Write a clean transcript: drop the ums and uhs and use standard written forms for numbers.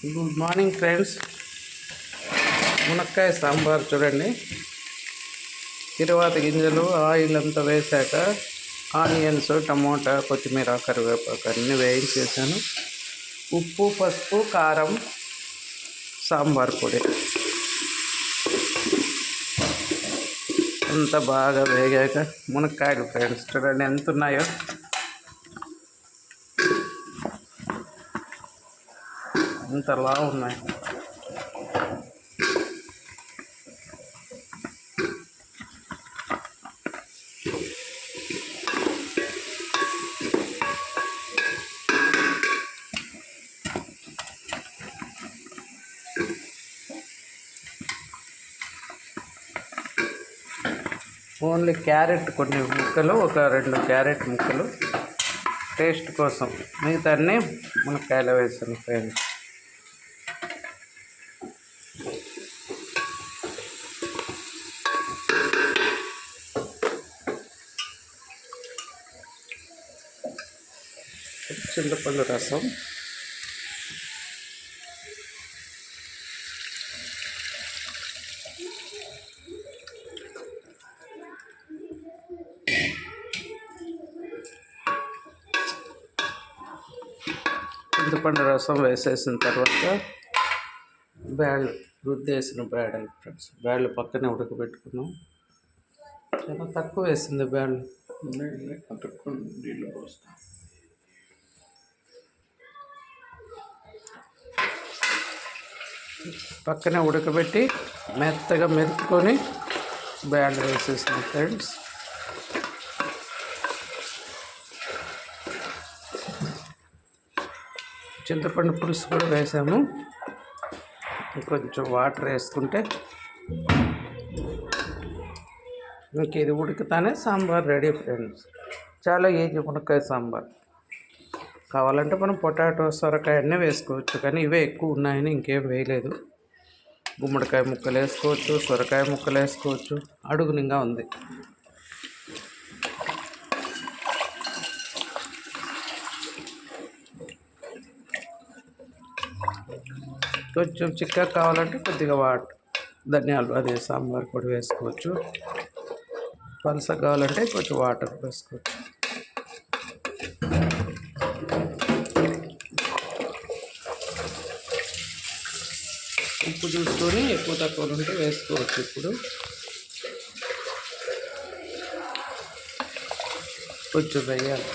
Good morning friends. మునక్కాయ సాంబార్ చూడండి. తిరువాత గింజలు ఆయిల్ అంతా వేసాక ఆనియన్స్, టమోటా, కొత్తిమీర, కరివేపాకు అన్నీ వేయించేసాను. ఉప్పు, పసుపు, కారం, సాంబార్ పొడి అంతా బాగా వేగాక మునక్కాయలు ఫ్రెండ్స్ చూడండి ఎంత ఉన్నాయో. ఇంతలా ఉన్నాయి. ఓన్లీ క్యారెట్ కొన్ని ముక్కలు, ఒక 2 క్యారెట్ ముక్కలు టేస్ట్ కోసం, మిగతా అన్నీ మునక్కాయలు వేసాను ఫ్రెండ్స్. చింతపండు రసం, చింతపండు రసం వేసేసిన తర్వాత బ్యాళ్ళు, రుద్దేసిన బ్యాళ్ళు ఫ్రెండ్స్. బ్యాళ్ళు పక్కనే ఉడకబెట్టుకున్నాం. చాలా తక్కువ వేసింది బ్యాళ్ళు. నీళ్ళు పోస్తాం. పక్కనే ఉడకబెట్టి మెత్తగా మెతుక్కొని బ్యాళ్ళు వేసేసాం ఫ్రెండ్స్. చింతపండు పులుసు కూడా వేసాము. కొంచెం వాటర్ వేసుకుంటే ఇంక ఇది ఉడుకుతానే సాంబార్ రెడీ ఫ్రెండ్స్. చాలా ఈజీ మునక్కాయ సాంబార్. కావాలంటే మనం పొటాటో, సొరకాయ అన్నీ వేసుకోవచ్చు, కానీ ఇవే ఎక్కువ ఉన్నాయని ఇంకేం వేయలేదు. గుమ్మడికాయ ముక్కలు వేసుకోవచ్చు, సొరకాయ ముక్కలు వేసుకోవచ్చు. అడుగునిగా ఉంది. కొంచెం చిక్కగా కావాలంటే కొద్దిగా ధనియాలు, అదే సాంబార్ పొడి వేసుకోవచ్చు. పలసగా కావాలంటే కొంచెం వాటర్ వేసుకోవచ్చు. ఉప్పు చూసుకొని ఎక్కువ తక్కువ ఉంటే వేసుకోవచ్చు. ఇప్పుడు కొంచెం వేయాలి.